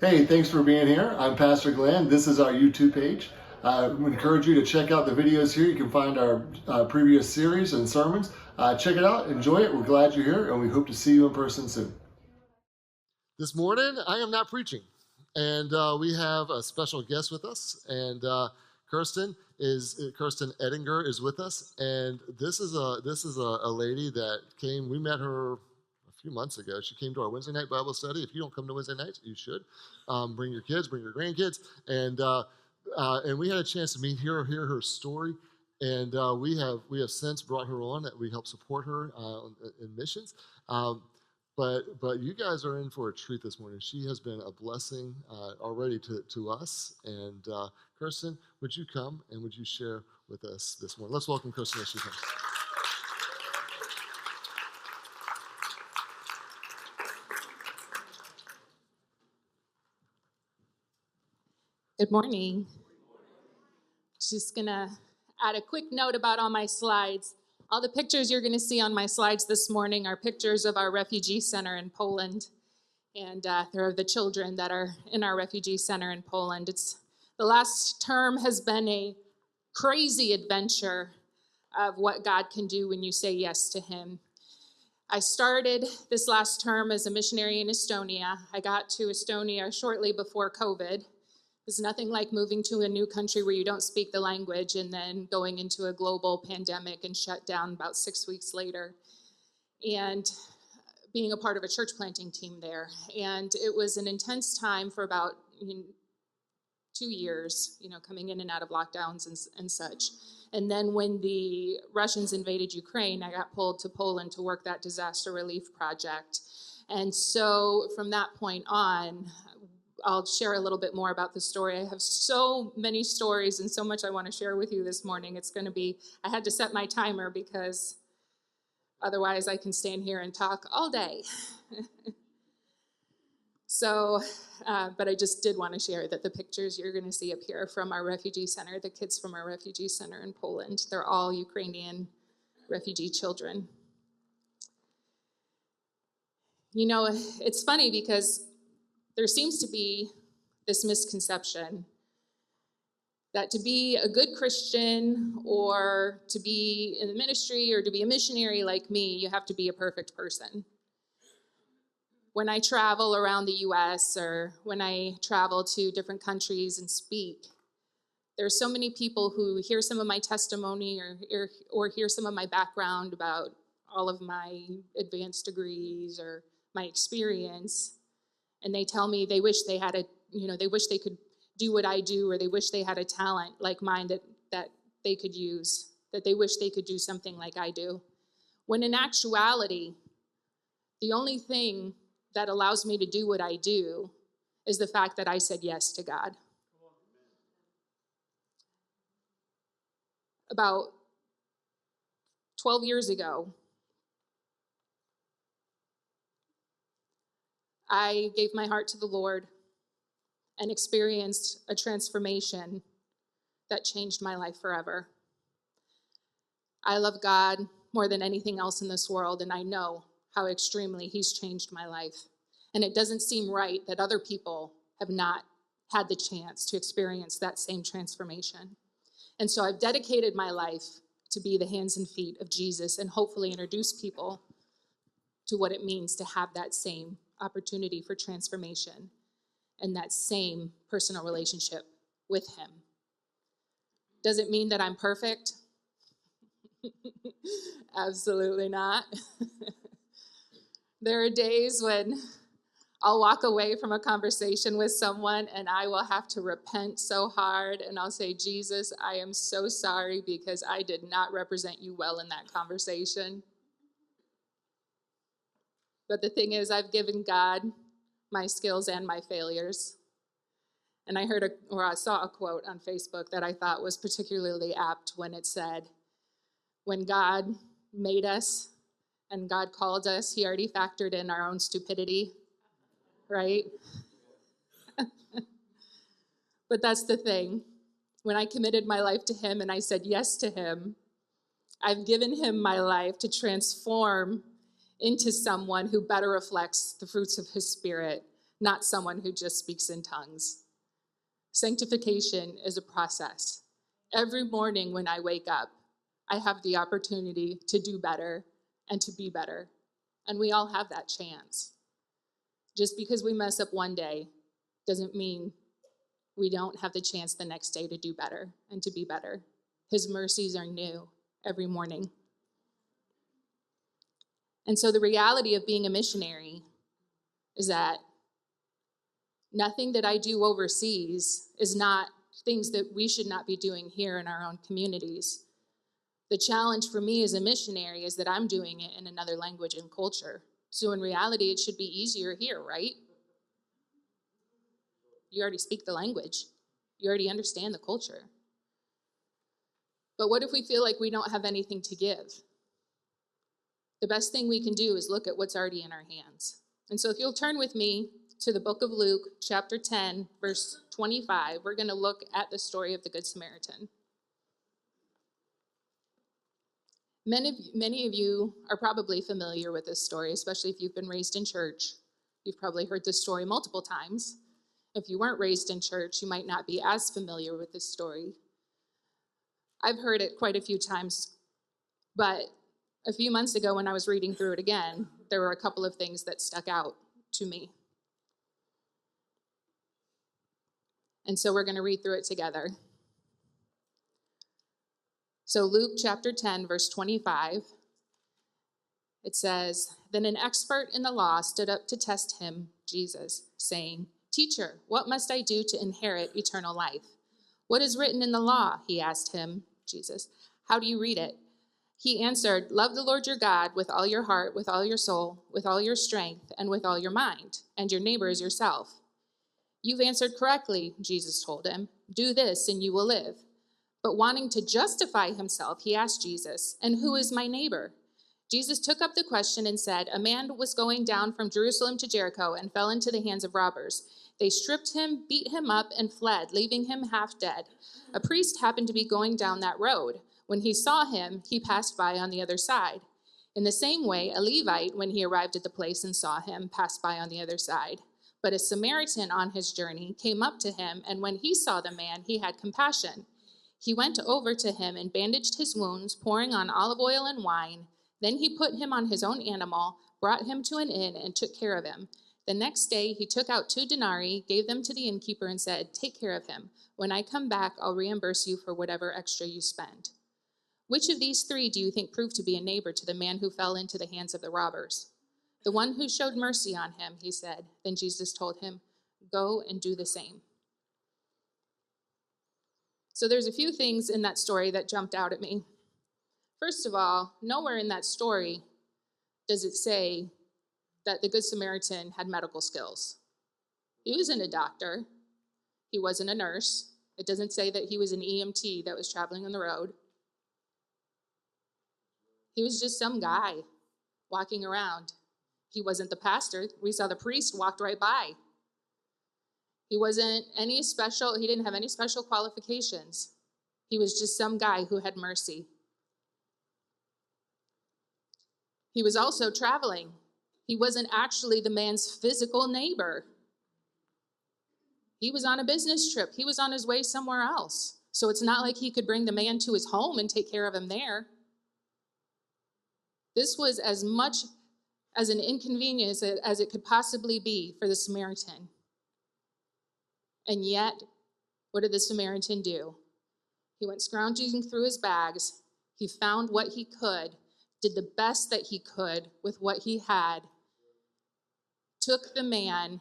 Hey, thanks for being here. I'm Pastor Glenn. This is our YouTube page. I encourage you to check out the videos here. You can find our previous series and sermons. Check it out, enjoy it. We're glad you're here, and we hope to see you in person soon. This morning, I am not preaching, and we have a special guest with us, and Kirstin Edinger is with us, and this is a lady that came. We met her a few months ago. She came to our Wednesday night Bible study. If you don't come to Wednesday nights, you should. Bring your kids, bring your grandkids, and we had a chance to hear her story. And we have since brought her on. That we help support her in missions. But you guys are in for a treat this morning. She has been a blessing already to us. And Kirstin, would you come and would you share with us this morning? Let's welcome Kirstin as she comes. Good morning. Just gonna add a quick note about all my slides. All the pictures you're gonna see on my slides this morning are pictures of our refugee center in Poland. And they're the children that are in our refugee center in Poland. The last term has been a crazy adventure of what God can do when you say yes to Him. I started this last term as a missionary in Estonia. I got to Estonia shortly before COVID. There's nothing like moving to a new country where you don't speak the language and then going into a global pandemic and shut down about 6 weeks later. And being a part of a church planting team there. And it was an intense time for about 2 years, coming in and out of lockdowns and such. And then when the Russians invaded Ukraine, I got pulled to Poland to work that disaster relief project. And so from that point on, I'll share a little bit more about the story. I have so many stories and so much I want to share with you this morning. I had to set my timer because otherwise I can stand here and talk all day. So, but I just did want to share that the pictures you're going to see up here from our refugee center, the kids from our refugee center in Poland, they're all Ukrainian refugee children. It's funny because there seems to be this misconception that to be a good Christian or to be in the ministry or to be a missionary like me, you have to be a perfect person. When I travel around the U.S. or when I travel to different countries and speak, there are so many people who hear some of my testimony or hear some of my background about all of my advanced degrees or my experience, and they tell me they wish they had they wish they could do what I do, or they wish they had a talent like mine that they could use, that they wish they could do something like I do. When in actuality, the only thing that allows me to do what I do is the fact that I said yes to God. About 12 years ago, I gave my heart to the Lord and experienced a transformation that changed my life forever. I love God more than anything else in this world, and I know how extremely He's changed my life. And it doesn't seem right that other people have not had the chance to experience that same transformation. And so I've dedicated my life to be the hands and feet of Jesus and hopefully introduce people to what it means to have that same opportunity for transformation and that same personal relationship with Him. Does it mean that I'm perfect? Absolutely not. There are days when I'll walk away from a conversation with someone and I will have to repent so hard, and I'll say, Jesus, I am so sorry because I did not represent you well in that conversation. But the thing is, I've given God my skills and my failures. And I saw a quote on Facebook that I thought was particularly apt when it said, when God made us and God called us, He already factored in our own stupidity, right? But that's the thing. When I committed my life to Him and I said yes to Him, I've given Him my life to transform into someone who better reflects the fruits of His Spirit, not someone who just speaks in tongues. Sanctification is a process. Every morning when I wake up, I have the opportunity to do better and to be better. And we all have that chance. Just because we mess up one day doesn't mean we don't have the chance the next day to do better and to be better. His mercies are new every morning. And so the reality of being a missionary is that nothing that I do overseas is not things that we should not be doing here in our own communities. The challenge for me as a missionary is that I'm doing it in another language and culture. So in reality, it should be easier here, right? You already speak the language. You already understand the culture. But what if we feel like we don't have anything to give? The best thing we can do is look at what's already in our hands. And so if you'll turn with me to the book of Luke, chapter 10, verse 25, we're going to look at the story of the Good Samaritan. Many of you are probably familiar with this story, especially if you've been raised in church. You've probably heard this story multiple times. If you weren't raised in church, you might not be as familiar with this story. I've heard it quite a few times, but a few months ago when I was reading through it again, there were a couple of things that stuck out to me. And so we're going to read through it together. So Luke chapter 10, verse 25, it says, "Then an expert in the law stood up to test him, Jesus, saying, 'Teacher, what must I do to inherit eternal life?' 'What is written in the law?' he asked him, Jesus. 'How do you read it?' He answered, 'Love the Lord your God with all your heart, with all your soul, with all your strength, and with all your mind, and your neighbor as yourself.' 'You've answered correctly,' Jesus told him. 'Do this and you will live.' But wanting to justify himself, he asked Jesus, 'And who is my neighbor?' Jesus took up the question and said, 'A man was going down from Jerusalem to Jericho and fell into the hands of robbers. They stripped him, beat him up, and fled, leaving him half dead. A priest happened to be going down that road. When he saw him, he passed by on the other side. In the same way, a Levite, when he arrived at the place and saw him, passed by on the other side. But a Samaritan on his journey came up to him, and when he saw the man, he had compassion. He went over to him and bandaged his wounds, pouring on olive oil and wine. Then he put him on his own animal, brought him to an inn, and took care of him. The next day he took out 2 denarii, gave them to the innkeeper, and said, 'Take care of him. When I come back, I'll reimburse you for whatever extra you spend.' Which of these 3 do you think proved to be a neighbor to the man who fell into the hands of the robbers?" "The one who showed mercy on him," he said. Then Jesus told him, "Go and do the same." So there's a few things in that story that jumped out at me. First of all, nowhere in that story does it say that the Good Samaritan had medical skills. He wasn't a doctor. He wasn't a nurse. It doesn't say that he was an EMT that was traveling on the road. He was just some guy walking around. He wasn't the pastor. We saw the priest walked right by. He didn't have any special qualifications. He was just some guy who had mercy. He was also traveling. He wasn't actually the man's physical neighbor. He was on a business trip. He was on his way somewhere else. So it's not like he could bring the man to his home and take care of him there. This was as much as an inconvenience as it could possibly be for the Samaritan. And yet, what did the Samaritan do? He went scrounging through his bags. He found what he could, did the best that he could with what he had, took the man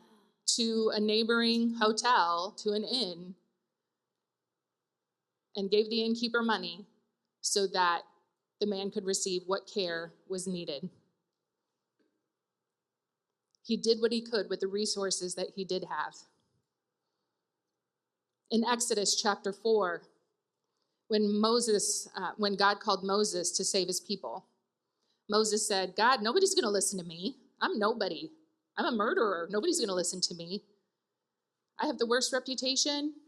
to a neighboring hotel, to an inn, and gave the innkeeper money so that the man could receive what care was needed. He did what he could with the resources that he did have. In Exodus chapter 4, when God called Moses to save his people, Moses said, "God, nobody's going to listen to me. I'm nobody. I'm a murderer. Nobody's going to listen to me. I have the worst reputation."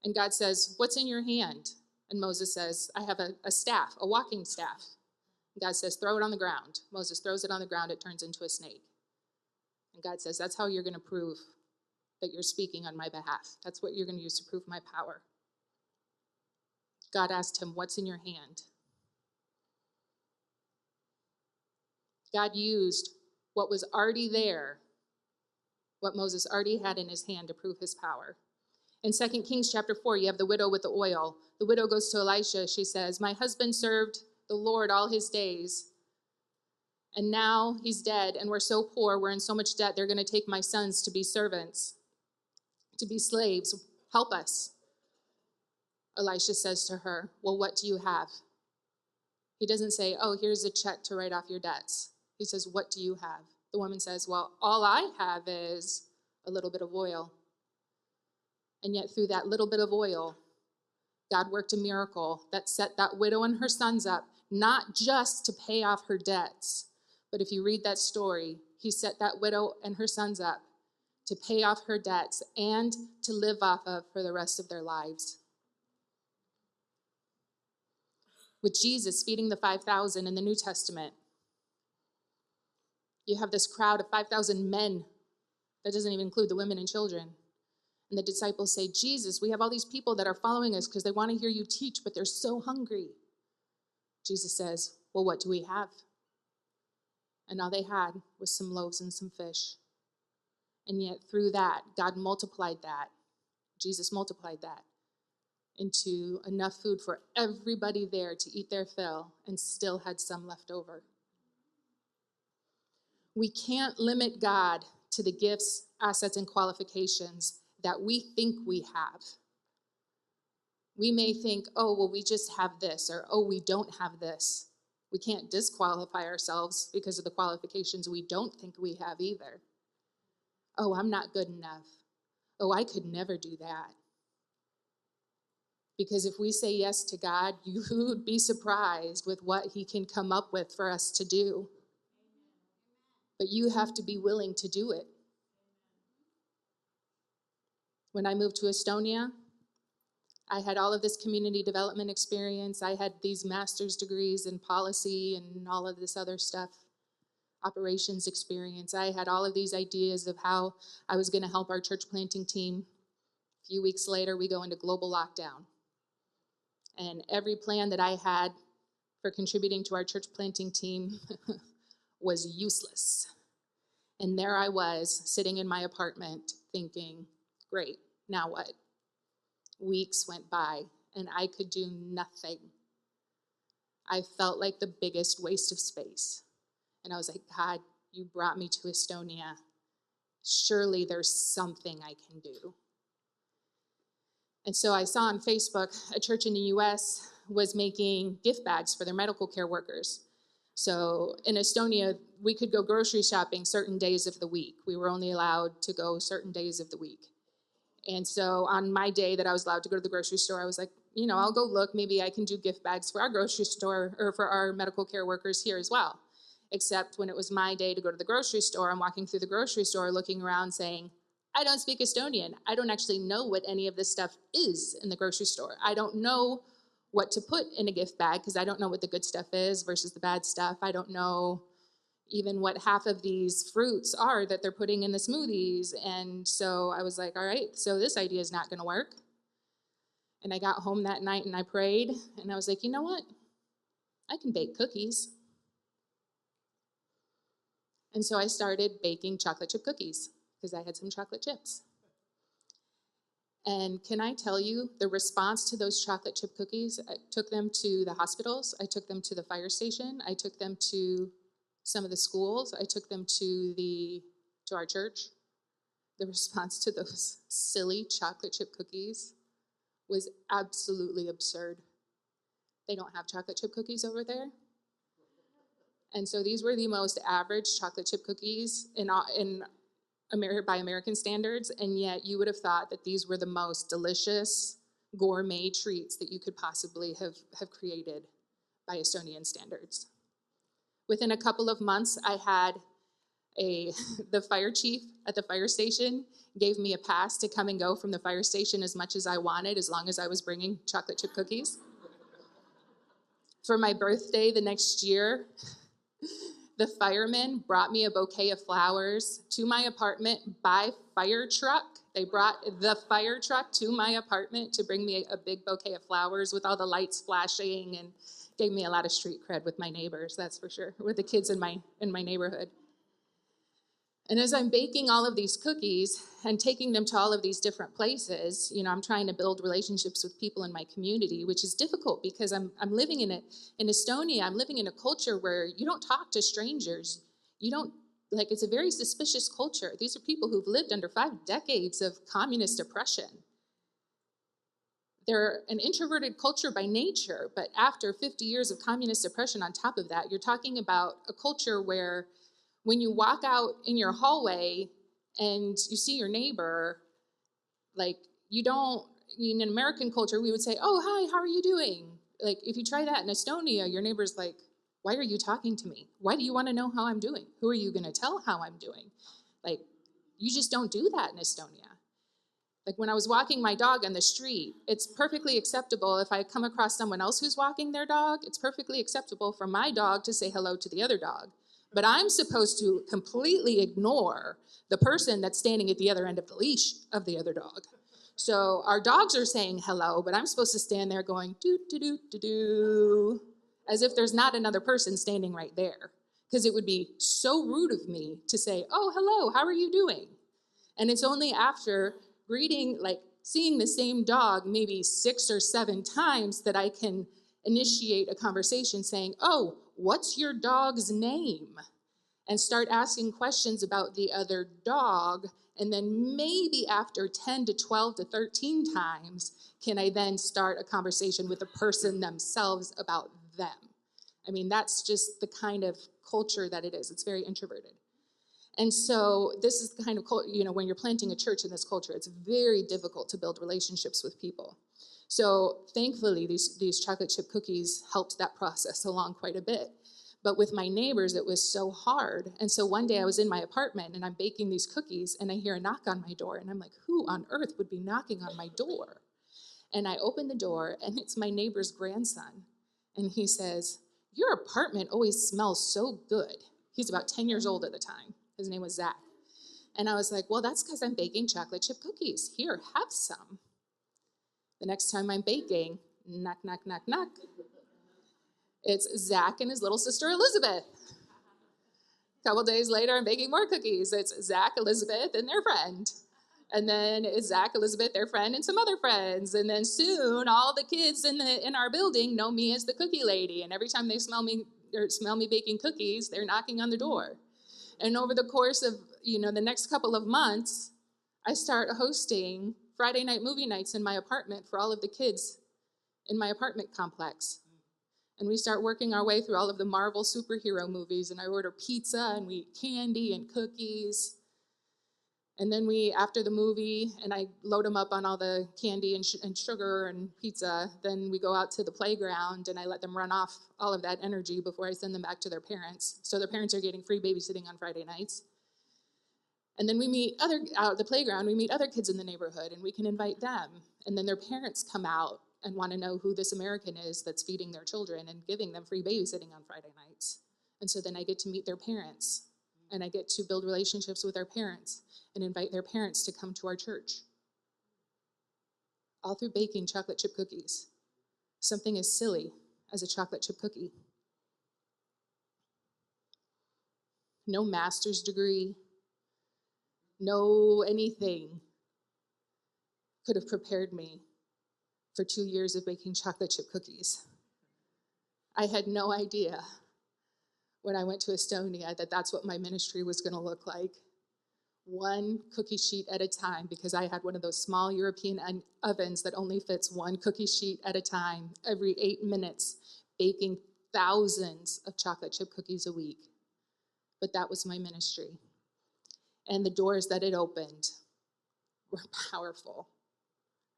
And God says, "What's in your hand?" And Moses says, "I have a staff, a walking staff." And God says, "Throw it on the ground." Moses throws it on the ground. It turns into a snake. And God says, that's how you're going to prove that you're speaking on my behalf. That's what you're going to use to prove my power. God asked him, what's in your hand? God used what was already there, what Moses already had in his hand to prove his power. In 2 Kings chapter 4, you have the widow with the oil. The widow goes to Elisha. She says, my husband served the Lord all his days, and now he's dead, and we're so poor, we're in so much debt, they're going to take my sons to be servants, to be slaves. Help us. Elisha says to her, well, what do you have? He doesn't say, oh, here's a check to write off your debts. He says, what do you have? The woman says, well, all I have is a little bit of oil. And yet through that little bit of oil, God worked a miracle that set that widow and her sons up, not just to pay off her debts, but if you read that story, he set that widow and her sons up to pay off her debts and to live off of for the rest of their lives. With Jesus feeding the 5,000 in the New Testament, you have this crowd of 5,000 men. That doesn't even include the women and children. And the disciples say, Jesus, we have all these people that are following us because they want to hear you teach, but they're so hungry. Jesus says, well, what do we have? And all they had was some loaves and some fish. And yet through that, God multiplied that. Jesus multiplied that into enough food for everybody there to eat their fill and still had some left over. We can't limit God to the gifts, assets, and qualifications that we think we have. We may think, oh, well, we just have this, or oh, we don't have this. We can't disqualify ourselves because of the qualifications we don't think we have either. Oh, I'm not good enough. Oh, I could never do that. Because if we say yes to God, you would be surprised with what he can come up with for us to do. But you have to be willing to do it. When I moved to Estonia, I had all of this community development experience. I had these master's degrees in policy and all of this other stuff, operations experience. I had all of these ideas of how I was going to help our church planting team. A few weeks later, we go into global lockdown. And every plan that I had for contributing to our church planting team was useless. And there I was, sitting in my apartment, thinking, great, now what? Weeks went by, and I could do nothing. I felt like the biggest waste of space. And I was like, God, you brought me to Estonia. Surely there's something I can do. And so I saw on Facebook a church in the U.S. was making gift bags for their medical care workers. So in Estonia, we could go grocery shopping certain days of the week. We were only allowed to go certain days of the week. And so on my day that I was allowed to go to the grocery store, I was like, I'll go look. Maybe I can do gift bags for our grocery store or for our medical care workers here as well. Except when it was my day to go to the grocery store, I'm walking through the grocery store looking around saying, I don't speak Estonian. I don't actually know what any of this stuff is in the grocery store. I don't know what to put in a gift bag because I don't know what the good stuff is versus the bad stuff. I don't know even what half of these fruits are that they're putting in the smoothies. And so I was like, all right, so this idea is not going to work. And I got home that night and I prayed and I was like, you know what? I can bake cookies. And so I started baking chocolate chip cookies because I had some chocolate chips. And can I tell you, the response to those chocolate chip cookies, I took them to the hospitals, I took them to the fire station, I took them to some of the schools, I took them to our church. The response to those silly chocolate chip cookies was absolutely absurd. They don't have chocolate chip cookies over there. And so these were the most average chocolate chip cookies by American standards, and yet you would have thought that these were the most delicious gourmet treats that you could possibly have created by Estonian standards. Within a couple of months, I had the fire chief at the fire station gave me a pass to come and go from the fire station as much as I wanted, as long as I was bringing chocolate chip cookies. For my birthday the next year, The firemen brought me a bouquet of flowers to my apartment by fire truck. They brought the fire truck to my apartment to bring me a big bouquet of flowers with all the lights flashing, and gave me a lot of street cred with my neighbors, that's for sure, with the kids in my neighborhood. And as I'm baking all of these cookies and taking them to all of these different places, I'm trying to build relationships with people in my community, which is difficult because I'm living in Estonia, I'm living in a culture where you don't talk to strangers. You don't, it's a very suspicious culture. These are people who've lived under 5 decades of communist oppression. They're an introverted culture by nature, but after 50 years of communist oppression on top of that, you're talking about a culture where when you walk out in your hallway and you see your neighbor, you don't, in an American culture, we would say, oh, hi, how are you doing? If you try that in Estonia, your neighbor's like, why are you talking to me? Why do you want to know how I'm doing? Who are you going to tell how I'm doing? You just don't do that in Estonia. When I was walking my dog on the street, it's perfectly acceptable if I come across someone else who's walking their dog, it's perfectly acceptable for my dog to say hello to the other dog. But I'm supposed to completely ignore the person that's standing at the other end of the leash of the other dog. So our dogs are saying hello, but I'm supposed to stand there going, do, as if there's not another person standing right there. Because it would be so rude of me to say, oh, hello, how are you doing? And it's only after greeting, seeing the same dog maybe 6 or 7 times that I can initiate a conversation saying, oh, what's your dog's name? And start asking questions about the other dog. And then maybe after 10 to 12 to 13 times, can I then start a conversation with the person themselves about them? That's just the kind of culture that it is. It's very introverted. And so this is the kind of, when you're planting a church in this culture, it's very difficult to build relationships with people. So thankfully, these chocolate chip cookies helped that process along quite a bit. But with my neighbors, it was so hard. And so one day I was in my apartment and I'm baking these cookies and I hear a knock on my door. And I'm like, who on earth would be knocking on my door? And I open the door and it's my neighbor's grandson. And he says, your apartment always smells so good. He's about 10 years old at the time. His name was Zach. And I was like, well, that's because I'm baking chocolate chip cookies. Here, have some. The next time I'm baking, knock, knock, knock, knock. It's Zach and his little sister, Elizabeth. A couple days later, I'm baking more cookies. It's Zach, Elizabeth, and their friend. And then it's Zach, Elizabeth, their friend, and some other friends. And then soon, all the kids in our building know me as the cookie lady. And every time they smell me baking cookies, they're knocking on the door. And over the course of, the next couple of months, I start hosting Friday night movie nights in my apartment for all of the kids in my apartment complex. And we start working our way through all of the Marvel superhero movies, and I order pizza, and we eat candy and cookies. And then after the movie, and I load them up on all the candy and sugar and pizza, then we go out to the playground, and I let them run off all of that energy before I send them back to their parents. So their parents are getting free babysitting on Friday nights. And then we meet out at the playground, we meet other kids in the neighborhood, and we can invite them. And then their parents come out and want to know who this American is that's feeding their children and giving them free babysitting on Friday nights. And so then I get to meet their parents, and I get to build relationships with their parents and invite their parents to come to our church. All through baking chocolate chip cookies. Something as silly as a chocolate chip cookie. No master's degree, no anything could have prepared me for 2 years of baking chocolate chip cookies. I had no idea when I went to Estonia that that's what my ministry was going to look like. One cookie sheet at a time, because I had one of those small European ovens that only fits one cookie sheet at a time, every 8 minutes, baking thousands of chocolate chip cookies a week. But that was my ministry. And the doors that it opened were powerful.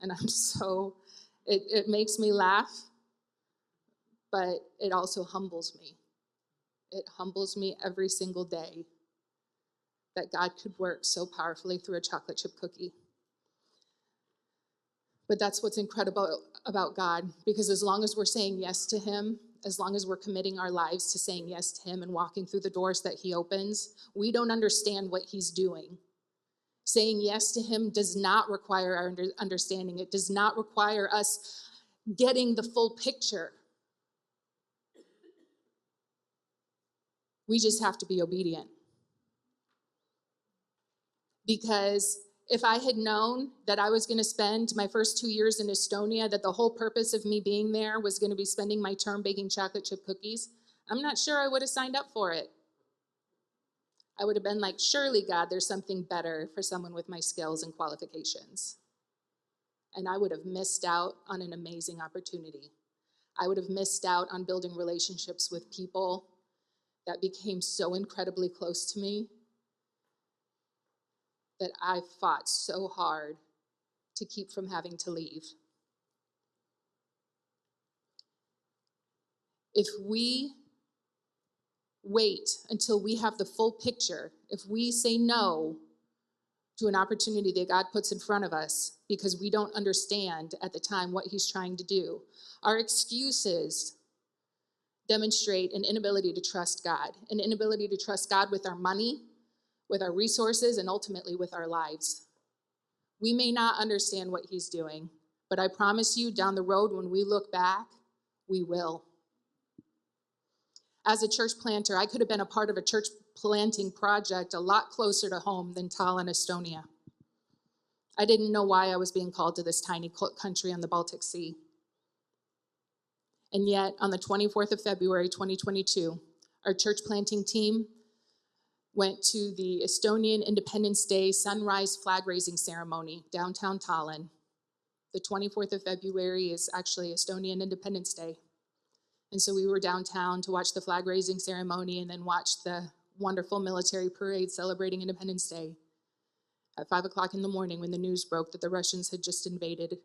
And it makes me laugh, but it also humbles me. It humbles me every single day that God could work so powerfully through a chocolate chip cookie. But that's what's incredible about God, because as long as we're saying yes to him, as long as we're committing our lives to saying yes to him and walking through the doors that he opens. We don't understand what he's doing. Saying yes to him does not require our understanding. It does not require us getting the full picture. We just have to be obedient. Because if I had known that I was going to spend my first 2 years in Estonia, that the whole purpose of me being there was going to be spending my term baking chocolate chip cookies, I'm not sure I would have signed up for it. I would have been like, surely, God, there's something better for someone with my skills and qualifications. And I would have missed out on an amazing opportunity. I would have missed out on building relationships with people that became so incredibly close to me that I fought so hard to keep from having to leave. If we wait until we have the full picture, if we say no to an opportunity that God puts in front of us because we don't understand at the time what he's trying to do, our excuses demonstrate an inability to trust God, an inability to trust God with our money, with our resources, and ultimately with our lives. We may not understand what he's doing, but I promise you down the road when we look back, we will. As a church planter, I could have been a part of a church planting project a lot closer to home than Tallinn, Estonia. I didn't know why I was being called to this tiny country on the Baltic Sea. And yet, on the 24th of February, 2022, our church planting team went to the Estonian Independence Day sunrise flag raising ceremony downtown Tallinn. The 24th of February is actually Estonian Independence Day. And so we were downtown to watch the flag raising ceremony and then watch the wonderful military parade celebrating Independence Day at 5 o'clock in the morning when the news broke that the Russians had just invaded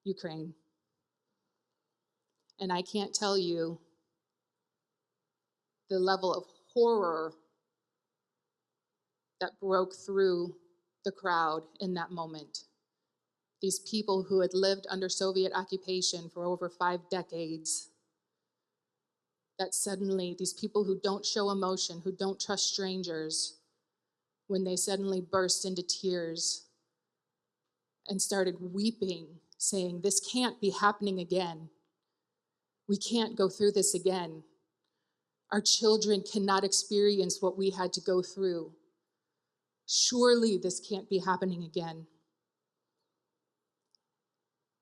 Ukraine. And I can't tell you the level of horror that broke through the crowd in that moment. These people who had lived under Soviet occupation for over 5 decades, that suddenly, these people who don't show emotion, who don't trust strangers, when they suddenly burst into tears and started weeping, saying, this can't be happening again. We can't go through this again. Our children cannot experience what we had to go through. Surely this can't be happening again.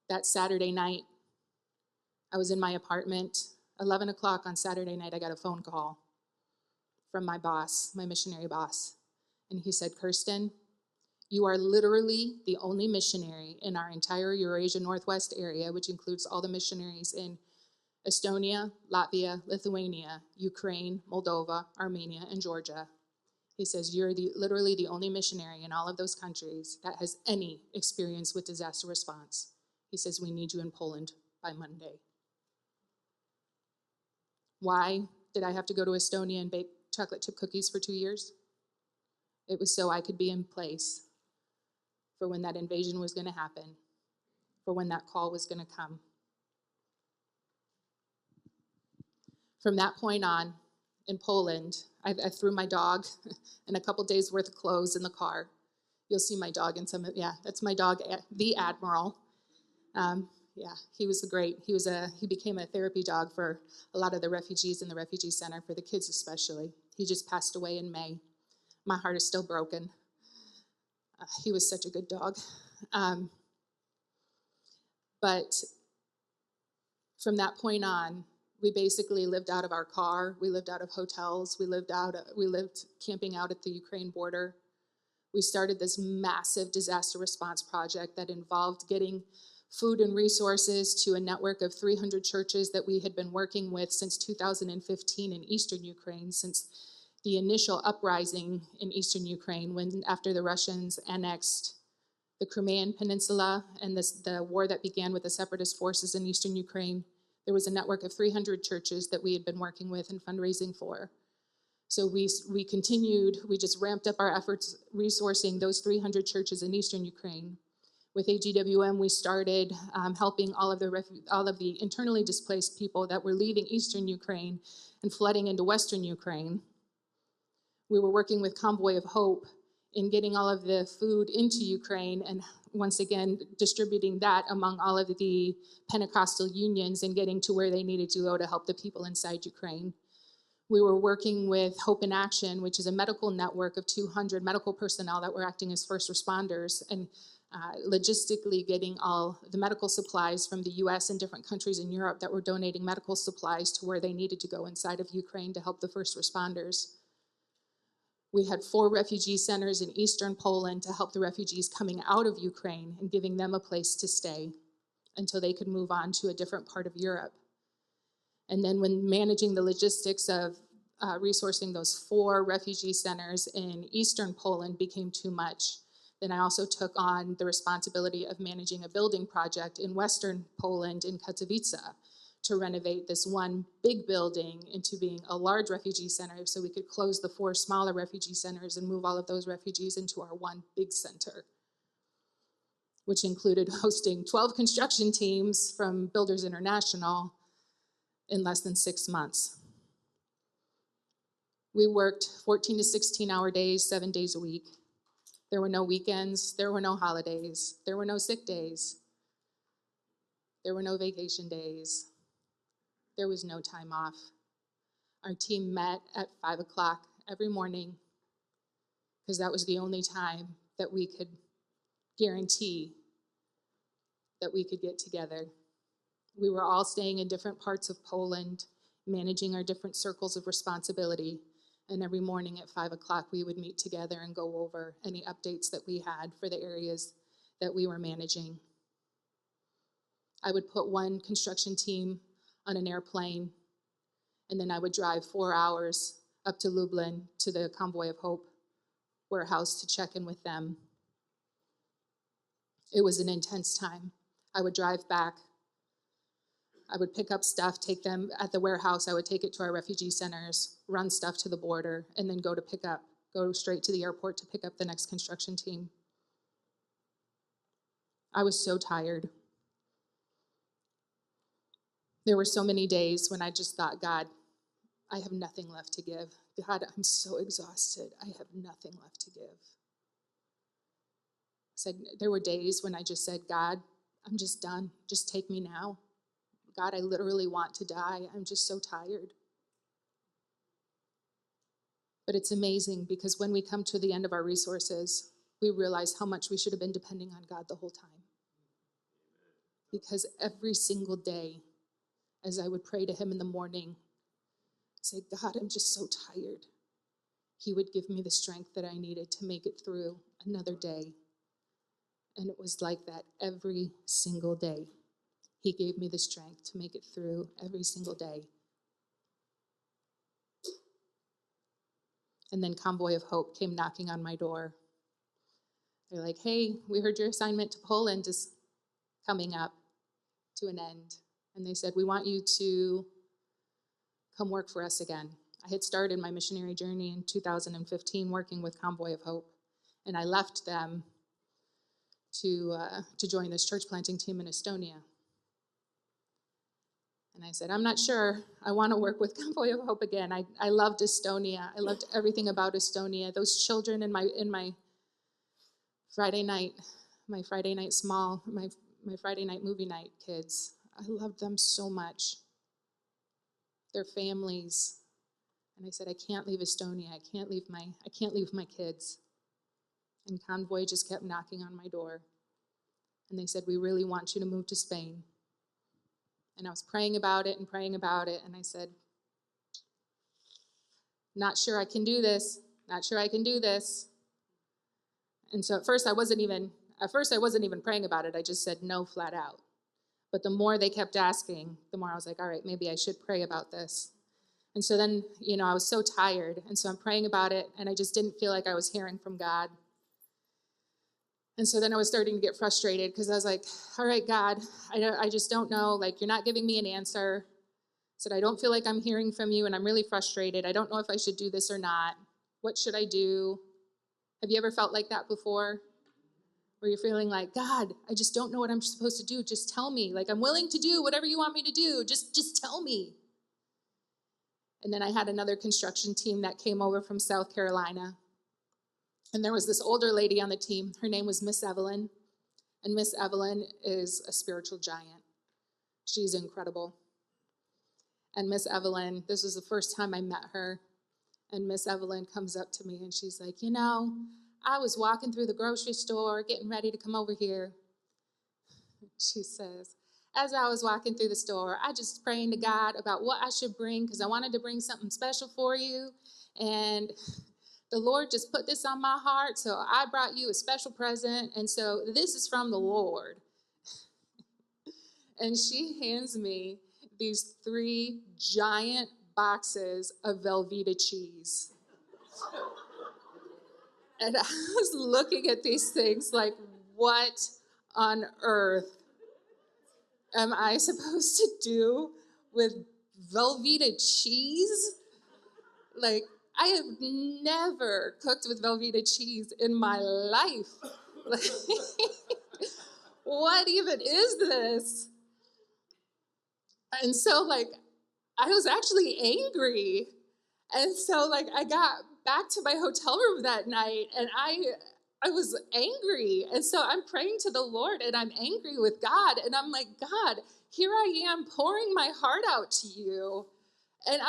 That Saturday night, I was in my apartment. 11 o'clock on Saturday night, I got a phone call from my boss, my missionary boss. And he said, Kirstin, you are literally the only missionary in our entire Eurasia Northwest area, which includes all the missionaries in Estonia, Latvia, Lithuania, Ukraine, Moldova, Armenia, and Georgia. He says, you're literally the only missionary in all of those countries that has any experience with disaster response. He says, we need you in Poland by Monday. Why did I have to go to Estonia and bake chocolate chip cookies for 2 years? It was so I could be in place for when that invasion was going to happen, for when that call was going to come. From that point on, in Poland, I threw my dog and a couple days worth of clothes in the car. You'll see my dog in some, that's my dog, the Admiral. He was great. He became a therapy dog for a lot of the refugees in the refugee center, for the kids especially. He just passed away in May. My heart is still broken. He was such a good dog. But from that point on, we basically lived out of our car. We lived out of hotels. We lived camping out at the Ukraine border. We started this massive disaster response project that involved getting food and resources to a network of 300 churches that we had been working with since 2015 in eastern Ukraine, since the initial uprising in eastern Ukraine, after the Russians annexed the Crimean Peninsula and the war that began with the separatist forces in eastern Ukraine. There was a network of 300 churches that we had been working with and fundraising for. So we continued, we just ramped up our efforts resourcing those 300 churches in eastern Ukraine. With AGWM, we started helping all of the internally displaced people that were leaving eastern Ukraine and flooding into western Ukraine. We were working with Convoy of Hope in getting all of the food into Ukraine and once again distributing that among all of the Pentecostal unions and getting to where they needed to go to help the people inside Ukraine. We were working with Hope in Action, which is a medical network of 200 medical personnel that were acting as first responders and logistically getting all the medical supplies from the US and different countries in Europe that were donating medical supplies to where they needed to go inside of Ukraine to help the first responders. We had 4 refugee centers in eastern Poland to help the refugees coming out of Ukraine and giving them a place to stay until they could move on to a different part of Europe. And then when managing the logistics of resourcing those 4 refugee centers in eastern Poland became too much, then I also took on the responsibility of managing a building project in western Poland in Katowice to renovate this one big building into being a large refugee center so we could close the 4 smaller refugee centers and move all of those refugees into our one big center, which included hosting 12 construction teams from Builders International in less than 6 months. We worked 14 to 16-hour days, 7 days a week. There were no weekends, there were no holidays, there were no sick days, there were no vacation days. There was no time off. Our team met at 5 o'clock every morning because that was the only time that we could guarantee that we could get together. We were all staying in different parts of Poland, managing our different circles of responsibility, and every morning at 5 o'clock we would meet together and go over any updates that we had for the areas that we were managing. I would put one construction team on an airplane, and then I would drive 4 hours up to Lublin to the Convoy of Hope warehouse to check in with them. It was an intense time. I would drive back. I would pick up stuff, take them at the warehouse. I would take it to our refugee centers, run stuff to the border, and then go straight to the airport to pick up the next construction team. I was so tired. There were so many days when I just thought, God, I have nothing left to give. God, I'm so exhausted. I have nothing left to give. There were days when I just said, God, I'm just done. Just take me now. God, I literally want to die. I'm just so tired. But it's amazing because when we come to the end of our resources, we realize how much we should have been depending on God the whole time. Because every single day, as I would pray to him in the morning, say, God, I'm just so tired. He would give me the strength that I needed to make it through another day. And it was like that every single day. He gave me the strength to make it through every single day. And then Convoy of Hope came knocking on my door. They're like, hey, we heard your assignment to Poland is coming up to an end. And they said, we want you to come work for us again. I had started my missionary journey in 2015 working with Convoy of Hope. And I left them to join this church planting team in Estonia. And I said, I'm not sure I want to work with Convoy of Hope again. I loved Estonia. I loved everything about Estonia. Those children in my Friday night movie night kids, I loved them so much. Their families. And I said, I can't leave Estonia. I can't leave my kids. And Convoy just kept knocking on my door. And they said, we really want you to move to Spain. And I was praying about it, and I said, not sure I can do this. And so at first I wasn't even praying about it. I just said no flat out. But the more they kept asking, the more I was like, all right, maybe I should pray about this. And so then, I was so tired, and so I'm praying about it, and I just didn't feel like I was hearing from God. And so then I was starting to get frustrated because I was like, all right, God, I just don't know. Like, you're not giving me an answer. I said, I don't feel like I'm hearing from you, and I'm really frustrated. I don't know if I should do this or not. What should I do? Have you ever felt like that before? where you're feeling like, God, I just don't know what I'm supposed to do. Just tell me. Like, I'm willing to do whatever you want me to do. Just tell me. And then I had another construction team that came over from South Carolina. And there was this older lady on the team. Her name was Miss Evelyn. And Miss Evelyn is a spiritual giant. She's incredible. And Miss Evelyn, this was the first time I met her. And Miss Evelyn comes up to me and she's like, I was walking through the grocery store getting ready to come over here. She says, as I was walking through the store, I just praying to God about what I should bring because I wanted to bring something special for you. And the Lord just put this on my heart, so I brought you a special present. And so this is from the Lord. And she hands me these 3 giant boxes of Velveeta cheese. And I was looking at these things like, what on earth am I supposed to do with Velveeta cheese? Like, I have never cooked with Velveeta cheese in my life. Like, what even is this? And so, like, I was actually angry. And so, like, I got back to my hotel room that night, and I was angry. And so I'm praying to the Lord, and I'm angry with God. And I'm like, God, here I am pouring my heart out to you. And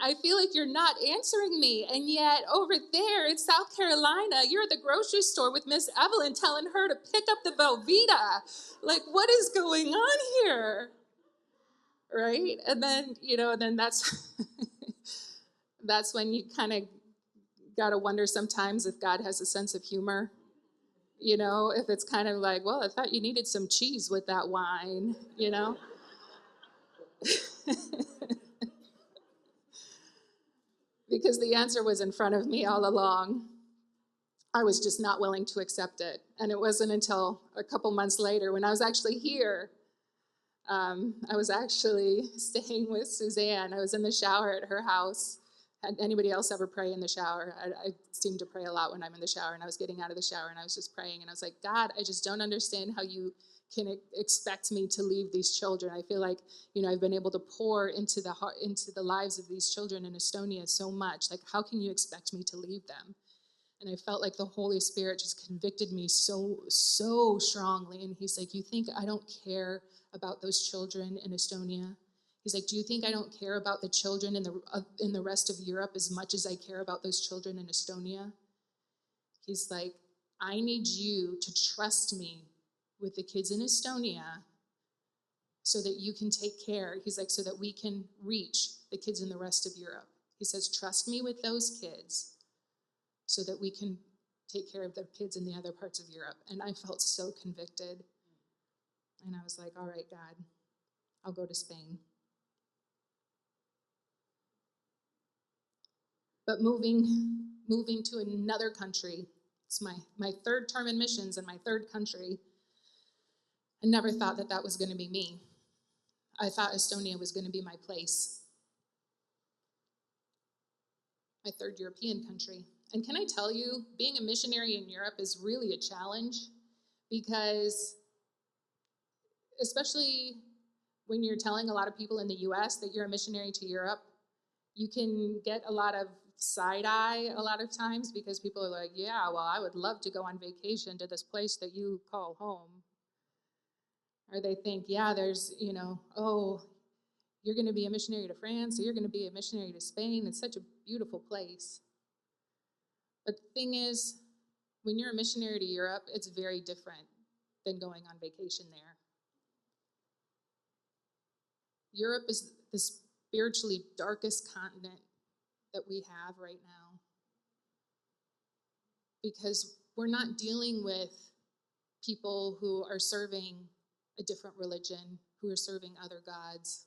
I feel like you're not answering me. And yet over there in South Carolina, you're at the grocery store with Miss Evelyn telling her to pick up the Velveeta. Like, what is going on here? Right? And then that's that's when you kind of got to wonder sometimes if God has a sense of humor. If it's kind of like, well, I thought you needed some cheese with that wine. Because the answer was in front of me all along. I was just not willing to accept it. And it wasn't until a couple months later when I was actually here. I was actually staying with Suzanne. I was in the shower at her house. Had anybody else ever pray in the shower? I seem to pray a lot when I'm in the shower. And I was getting out of the shower and I was just praying. And I was like, God, I just don't understand how you can expect me to leave these children. I feel like, I've been able to pour into the lives of these children in Estonia so much. Like, how can you expect me to leave them? And I felt like the Holy Spirit just convicted me so strongly. And he's like, you think I don't care about those children in Estonia? He's like, do you think I don't care about the children in the rest of Europe as much as I care about those children in Estonia? He's like, I need you to trust me with the kids in Estonia so that you can take care. He's like, so that we can reach the kids in the rest of Europe. He says, trust me with those kids so that we can take care of the kids in the other parts of Europe. And I felt so convicted. And I was like, all right, God, I'll go to Spain. But moving to another country, it's my 3rd term in missions in my 3rd country. I never thought that was going to be me. I thought Estonia was going to be my place. My 3rd European country. And can I tell you, being a missionary in Europe is really a challenge because, especially when you're telling a lot of people in the U.S. that you're a missionary to Europe, you can get a lot of side eye a lot of times because people are like, yeah, well, I would love to go on vacation to this place that you call home. Or they think, yeah, there's, oh, you're going to be a missionary to France, or you're going to be a missionary to Spain. It's such a beautiful place. But the thing is, when you're a missionary to Europe, it's very different than going on vacation there. Europe is the spiritually darkest continent that we have right now, because we're not dealing with people who are serving a different religion, who are serving other gods.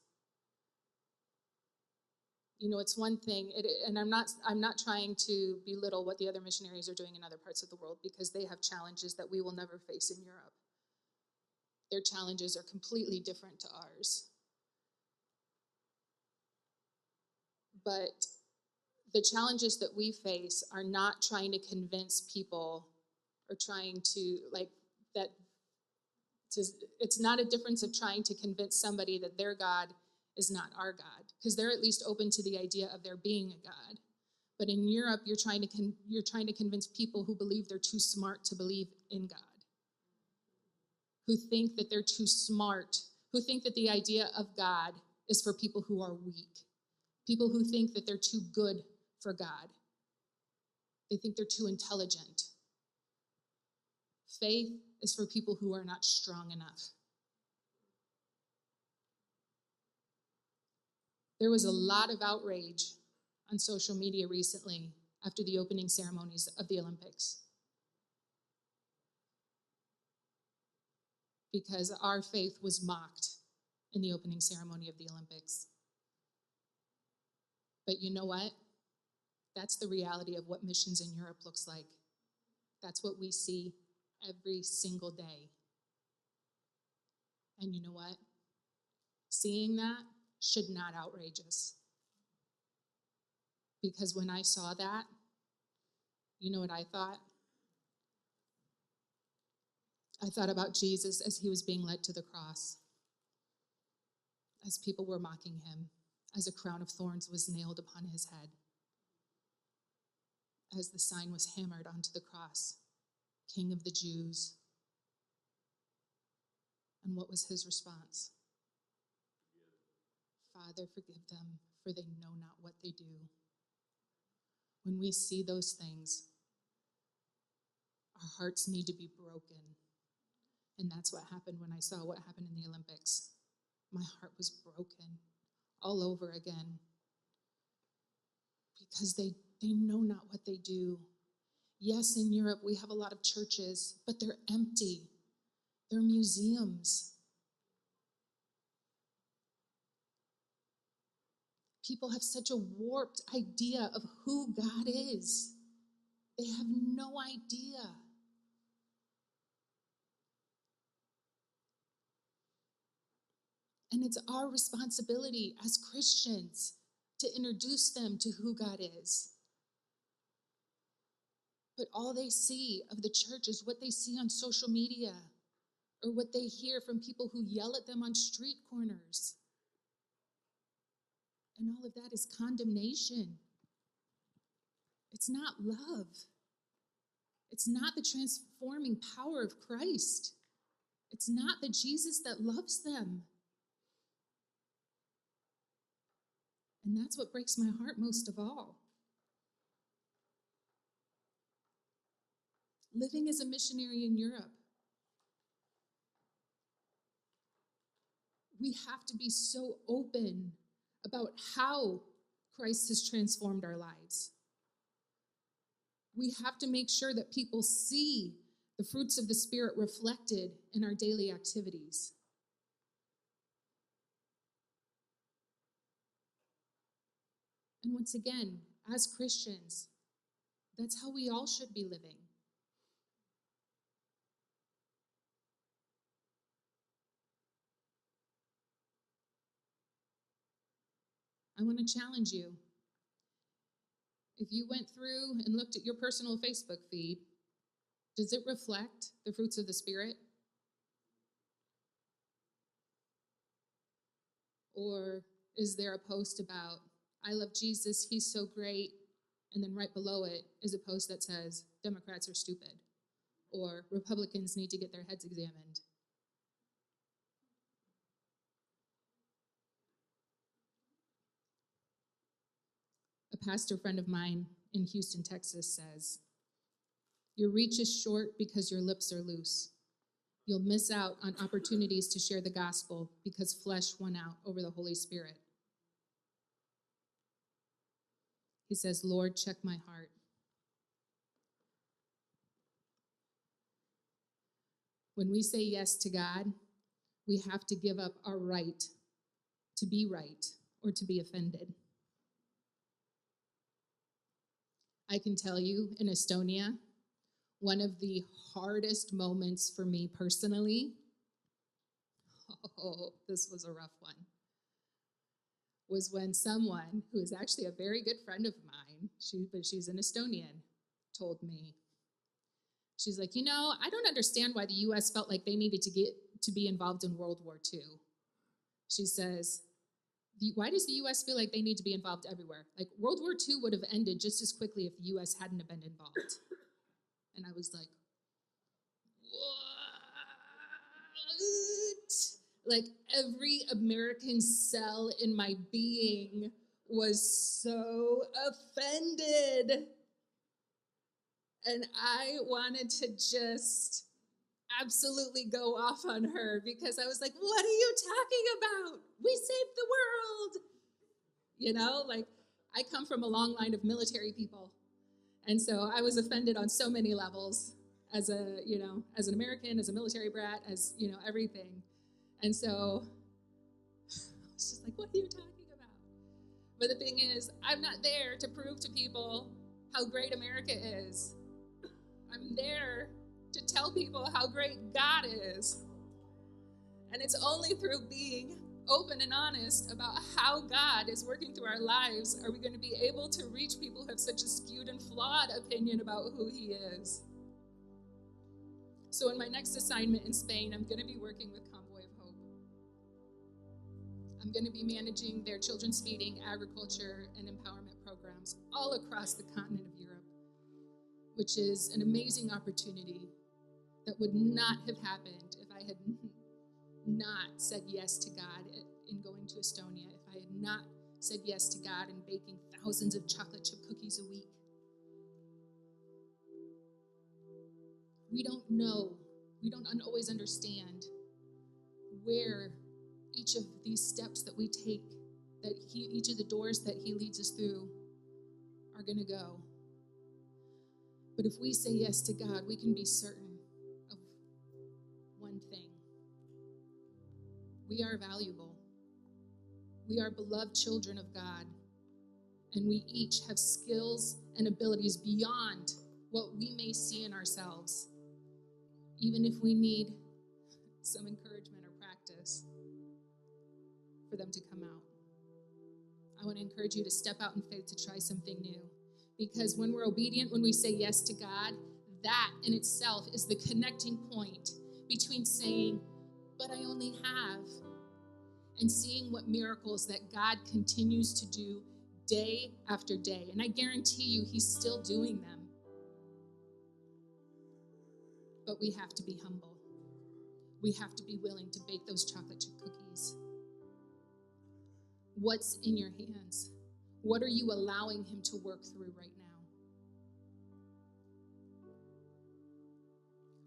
It's one thing, and I'm not trying to belittle what the other missionaries are doing in other parts of the world, because they have challenges that we will never face in Europe. Their challenges are completely different to ours. But the challenges that we face are not trying to convince people or trying to that. It's not a difference of trying to convince somebody that their God is not our God, because they're at least open to the idea of there being a God. But in Europe, you're trying to convince people who believe they're too smart to believe in God, who think that they're too smart, who think that the idea of God is for people who are weak, people who think that they're too good for God. They think they're too intelligent. Faith is for people who are not strong enough. There was a lot of outrage on social media recently after the opening ceremonies of the Olympics, because our faith was mocked in the opening ceremony of the Olympics. But you know what? That's the reality of what missions in Europe looks like. That's what we see every single day. And you know what? Seeing that should not outrage us. Because when I saw that, you know what I thought? I thought about Jesus as he was being led to the cross, as people were mocking him, as a crown of thorns was nailed upon his head, as the sign was hammered onto the cross, King of the Jews. And what was his response? Father, forgive them, for they know not what they do. When we see those things, our hearts need to be broken. And that's what happened when I saw what happened in the Olympics. My heart was broken all over again, because they know not what they do. Yes, in Europe, we have a lot of churches, but they're empty. They're museums. People have such a warped idea of who God is. They have no idea. And it's our responsibility as Christians to introduce them to who God is. But all they see of the church is what they see on social media, or what they hear from people who yell at them on street corners. And all of that is condemnation. It's not love. It's not the transforming power of Christ. It's not the Jesus that loves them. And that's what breaks my heart most of all. Living as a missionary in Europe, we have to be so open about how Christ has transformed our lives. We have to make sure that people see the fruits of the Spirit reflected in our daily activities. And once again, as Christians, that's how we all should be living. I want to challenge you. If you went through and looked at your personal Facebook feed, does it reflect the fruits of the Spirit? Or is there a post about, I love Jesus, he's so great, and then right below it is a post that says, Democrats are stupid, or Republicans need to get their heads examined? A pastor friend of mine in Houston, Texas says, your reach is short because your lips are loose. You'll miss out on opportunities to share the gospel because flesh won out over the Holy Spirit. He says, Lord, check my heart. When we say yes to God, we have to give up our right to be right or to be offended. I can tell you, in Estonia, one of the hardest moments for me personally, this was a rough one, was when someone who is actually a very good friend of mine, but she's an Estonian, told me, She's like, I don't understand why the U.S. felt like they needed to be involved in World War II. She says, why does the U.S. feel like they need to be involved everywhere? Like, World War II would have ended just as quickly if the U.S. hadn't have been involved. And I was like, what? Like, every American cell in my being was so offended. And I wanted to just absolutely go off on her because I was like, what are you talking about? We saved the world. Like, I come from a long line of military people. And so I was offended on so many levels as an American, as a military brat, as, everything. And so I was just like, what are you talking about? But the thing is, I'm not there to prove to people how great America is. I'm there to tell people how great God is. And it's only through being open and honest about how God is working through our lives are we going to be able to reach people who have such a skewed and flawed opinion about who He is. So in my next assignment in Spain, I'm going to be working with Convoy of Hope. I'm going to be managing their children's feeding, agriculture, and empowerment programs all across the continent of Europe, which is an amazing opportunity that would not have happened if I had not said yes to God in going to Estonia, if I had not said yes to God in baking thousands of chocolate chip cookies a week. We don't know, we don't always understand where each of these steps that we take, each of the doors that He leads us through are going to go. But if we say yes to God, we can be certain of one thing. We are valuable. We are beloved children of God. And we each have skills and abilities beyond what we may see in ourselves, even if we need some encouragement or practice for them to come out. I want to encourage you to step out in faith to try something new. Because when we're obedient, when we say yes to God, that in itself is the connecting point between saying, but I only have, and seeing what miracles that God continues to do day after day. And I guarantee you, He's still doing them. But we have to be humble. We have to be willing to bake those chocolate chip cookies. What's in your hands? What are you allowing Him to work through right now?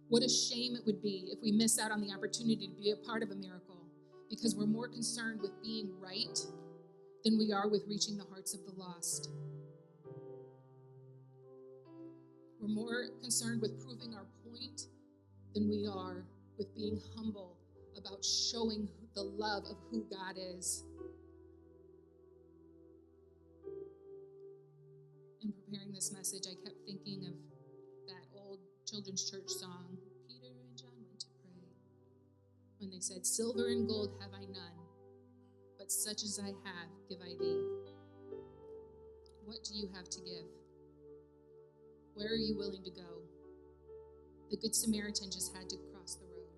What a shame it would be if we miss out on the opportunity to be a part of a miracle because we're more concerned with being right than we are with reaching the hearts of the lost. We're more concerned with proving our point than we are with being humble about showing the love of who God is. In preparing this message, I kept thinking of that old children's church song, Peter and John went to pray, when they said, silver and gold have I none, but such as I have give I thee. What do you have to give? Where are you willing to go? The Good Samaritan just had to cross the road.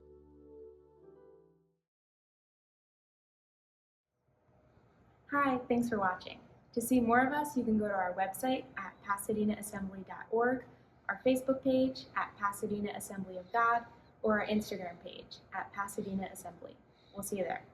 Hi, thanks for watching. To see more of us, you can go to our website at pasadenaassembly.org, our Facebook page at Pasadena Assembly of God, or our Instagram page at Pasadena Assembly. We'll see you there.